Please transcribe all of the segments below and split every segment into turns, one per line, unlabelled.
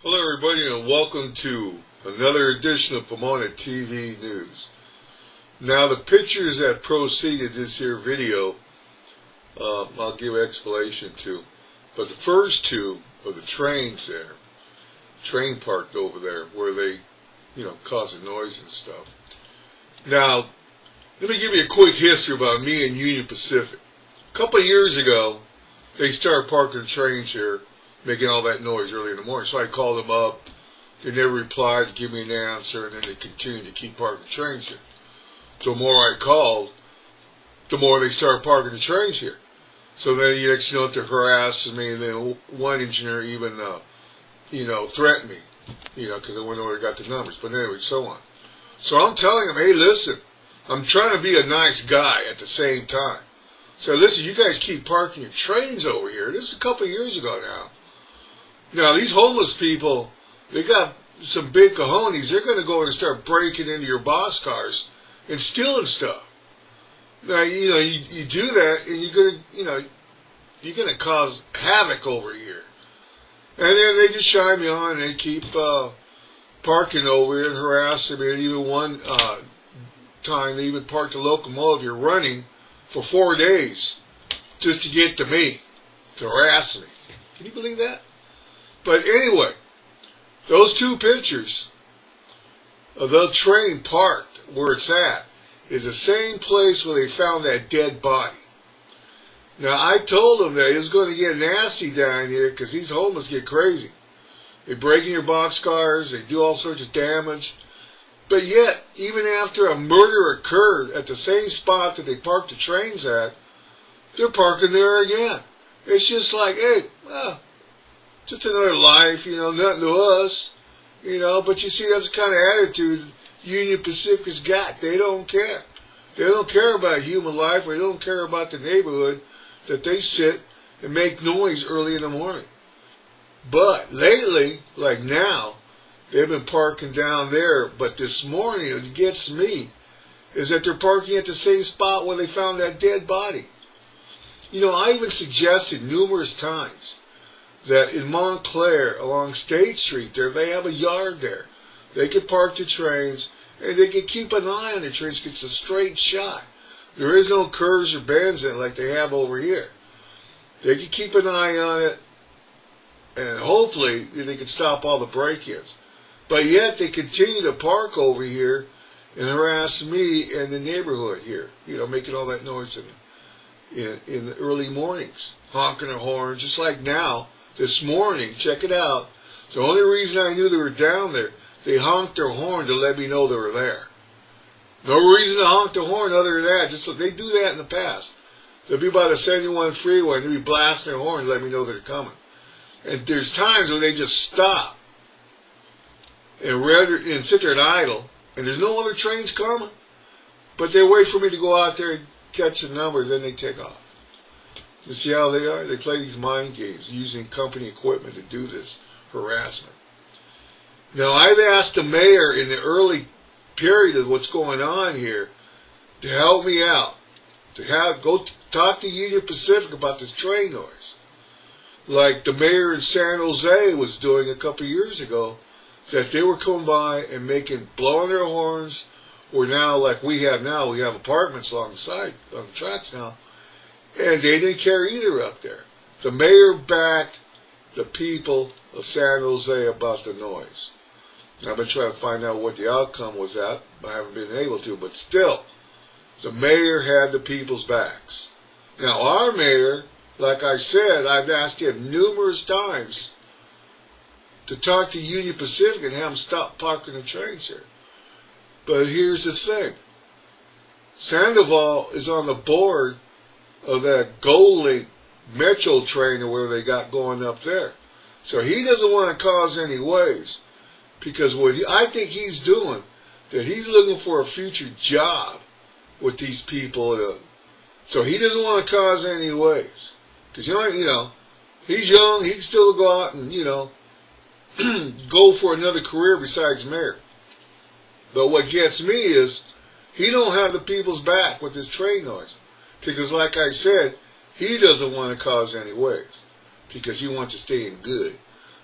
Hello everybody and welcome to another edition of Pomona TV News. Now the pictures that preceded this here video, I'll give an explanation to. But the first two are the trains there, train parked over there where they, causing noise and stuff. Now, let me give you a quick history about me and Union Pacific. A couple of years ago, they started parking trains here, making all that noise early in the morning. So I called them up. They never replied to give me an answer, and then they continued to keep parking trains here. The more I called, the more they started parking the trains here. So then the next they're harassing me, and then one engineer even, threatened me, because I went over and got the numbers. But anyway, so on. So I'm telling them, hey, listen, I'm trying to be a nice guy at the same time. So listen, you guys keep parking your trains over here. This is a couple of years ago now. Now, these homeless people, they got some big cojones. They're going to go and start breaking into your boxcars and stealing stuff. Now, you do that, and you're going to cause havoc over here. And then they just shine me on, and they keep parking over here and harassing me. And even one time, they even parked a locomotive here running for 4 days just to get to me, to harass me. Can you believe that? But anyway, those two pictures of the train parked where it's at is the same place where they found that dead body. Now, I told them that it was going to get nasty down here because these homeless get crazy. They break in your boxcars, they do all sorts of damage. But yet, even after a murder occurred at the same spot that they parked the trains at, they're parking there again. It's just like, hey, just another life, nothing to us, but you see that's the kind of attitude Union Pacific's got. They don't care. They don't care about human life, or they don't care about the neighborhood that they sit and make noise early in the morning. But lately, like now, they've been parking down there, but this morning, what gets me is that they're parking at the same spot where they found that dead body. I even suggested numerous times that in Montclair, along State Street there, they have a yard there. They could park the trains, and they could keep an eye on the trains because it's a straight shot. There is no curves or bends in it like they have over here. They could keep an eye on it, and hopefully they could stop all the break-ins. But yet they continue to park over here and harass me and the neighborhood here, making all that noise in the early mornings, honking their horns, just like now. This morning, check it out. The only reason I knew they were down there, they honked their horn to let me know they were there. No reason to honk the horn other than that. Just so they do that in the past. They'll be by the 71 freeway and they'll be blasting their horn to let me know they're coming. And there's times when they just stop and sit there and idle, and there's no other trains coming. But they wait for me to go out there and catch the number, then they take off. You see how they are? They play these mind games using company equipment to do this harassment. Now, I've asked the mayor in the early period of what's going on here to help me out, to go talk to Union Pacific about this train noise. Like the mayor in San Jose was doing a couple of years ago, that they were coming by and blowing their horns, or now, like we have now, we have apartments along the side, on the tracks now, and they didn't care either up there. The mayor backed the people of San Jose about the noise. I've been trying to find out what the outcome was at. I haven't been able to, but still, the mayor had the people's backs. Now, our mayor, like I said, I've asked him numerous times to talk to Union Pacific and have them stop parking the trains here. But here's the thing. Sandoval is on the board of that Gold Link Metro train or whatever they got going up there. So he doesn't want to cause any waves, because what I think he's doing, that he's looking for a future job with these people. So he doesn't want to cause any waves. Because, he's young, he can still go out and, go for another career besides mayor. But what gets me is, he don't have the people's back with this train noise. Because like I said, he doesn't want to cause any waves. Because he wants to stay in good.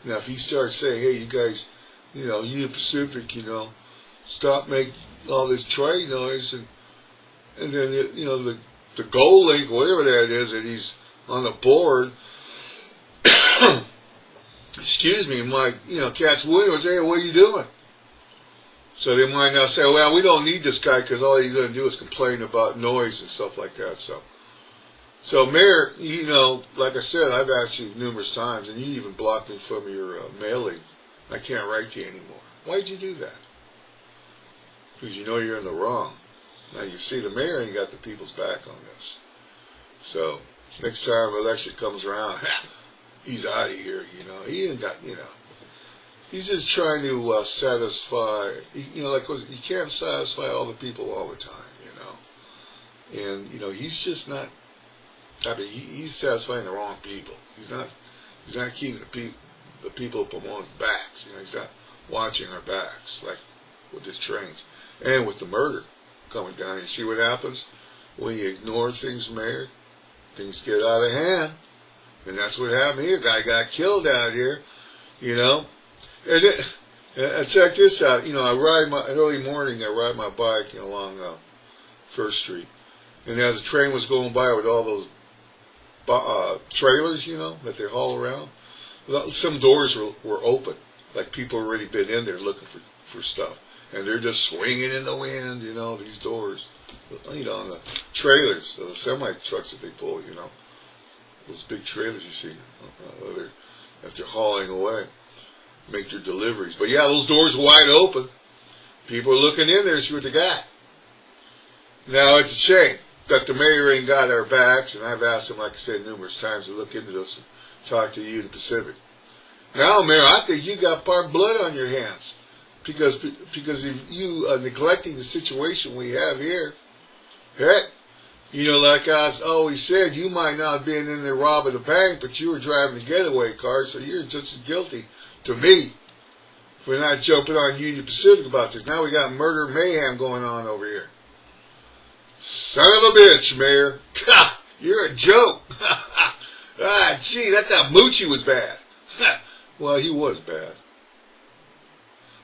Now, if he starts saying, hey, you guys, Union Pacific, stop making all this train noise, and then, the goal link, whatever that is, that he's on the board, excuse me, might, catch wind and say, hey, what are you doing? So they might now say, well, we don't need this guy because all he's going to do is complain about noise and stuff like that. So Mayor, like I said, I've asked you numerous times, and you even blocked me from your mailing. I can't write to you anymore. Why'd you do that? Because you're in the wrong. Now you see, the mayor ain't got the people's back on this. So next time election comes around, he's out of here. He ain't got. He's just trying to satisfy. You can't satisfy all the people all the time. And he's just not. I mean, he's satisfying the wrong people. He's not keeping the people of Pomona's backs. He's not watching our backs, like with his trains and with the murder coming down. You see what happens when you ignore things, Mayor? Things get out of hand, and that's what happened here. Guy got killed out here, And check this out. Early morning. I ride my bike along First Street, and as the train was going by with all those trailers, that they haul around, some doors were open, like people already been in there looking for stuff, and they're just swinging in the wind, these doors, on the trailers, the semi trucks that they pull, those big trailers you see, that they're hauling away, make their deliveries. But yeah, those doors are wide open. People are looking in there to see what they got. Now it's a shame that the mayor ain't got our backs, and I've asked him, like I said, numerous times to look into this and talk to you in the Pacific. Now, Mayor, I think you got part blood on your hands because if you are neglecting the situation we have here, heck, like I always said, you might not have been in there robbing a bank, but you were driving a getaway car, so you're just as guilty to me for not jumping on Union Pacific about this. Now we got murder mayhem going on over here. Son of a bitch, Mayor. You're a joke. Gee, I thought Moochie was bad. Well, he was bad.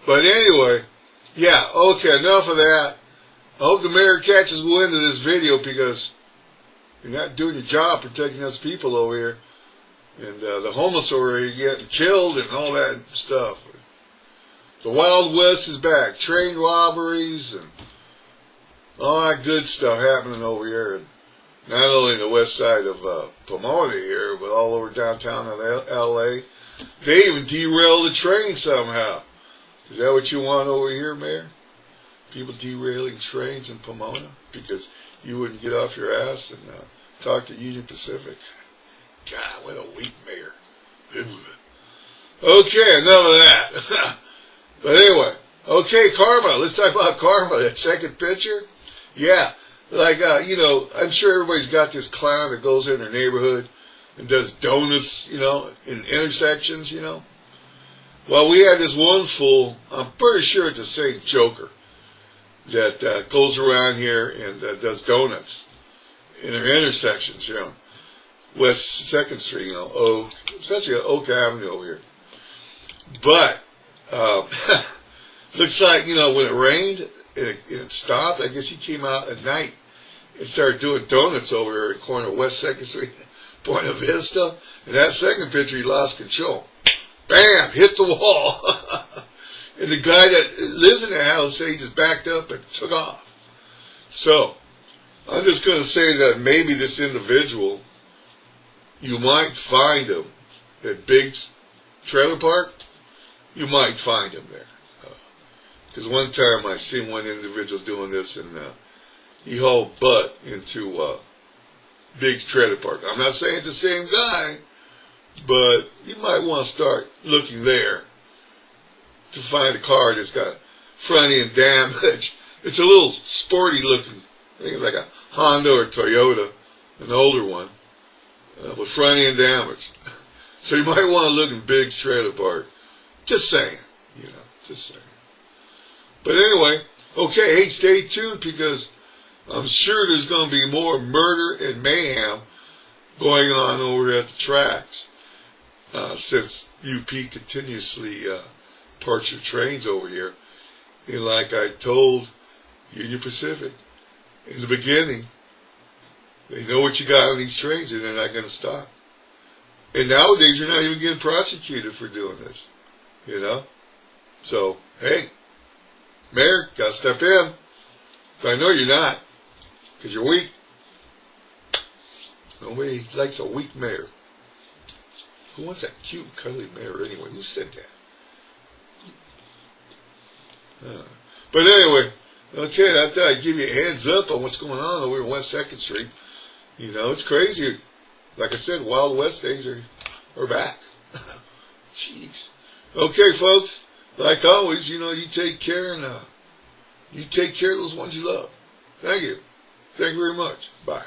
But anyway, yeah, okay, enough of that. I hope the mayor catches wind of this video because you're not doing your job protecting us people over here. And the homeless over here getting killed and all that stuff. The Wild West is back. Train robberies and all that good stuff happening over here. And not only in the west side of Pomona here, but all over downtown in L.A. They even derailed the train somehow. Is that what you want over here, Mayor? People derailing trains in Pomona because you wouldn't get off your ass and talk to Union Pacific? God, what a weak mayor. Okay, enough of that. But anyway, okay, karma. Let's talk about karma. That second picture. Yeah, like, I'm sure everybody's got this clown that goes in their neighborhood and does donuts, in intersections, Well, we had this one fool, I'm pretty sure it's the same joker, that goes around here and does donuts in their intersections, West 2nd Street, Oak, especially Oak Avenue over here. But, looks like, when it rained, it stopped. I guess he came out at night and started doing donuts over here at the corner of West 2nd Street, Buena Vista. And that second picture, he lost control. Bam! Hit the wall. And the guy that lives in the house said he just backed up and took off. So, I'm just going to say that maybe this individual, you might find him at Big's Trailer Park. You might find him there. Because one time I seen one individual doing this, and he hauled butt into Big's Trailer Park. I'm not saying it's the same guy, but you might want to start looking there to find a car that's got front end damage. It's a little sporty looking. I think it's like a Honda or Toyota, an older one, with front end damage. So you might want to look in Big's Trailer Park. Just saying, just saying. But anyway, okay, hey, stay tuned because I'm sure there's going to be more murder and mayhem going on over at the tracks. since UP continuously parks your trains over here. And like I told Union Pacific in the beginning, they know what you got on these trains and they're not going to stop. And nowadays you're not even getting prosecuted for doing this, you know. So, hey, Mayor, got to step in. But I know you're not, because you're weak. Nobody likes a weak mayor. Who wants that cute, cuddly mayor anyway? Who said that? But anyway, okay, I thought I'd give you a heads up on what's going on over in West 2nd Street. You know, it's crazy. Like I said, Wild West days are back. Jeez. Okay, folks, like always, you know, you take care and you take care of those ones you love. Thank you. Thank you very much. Bye.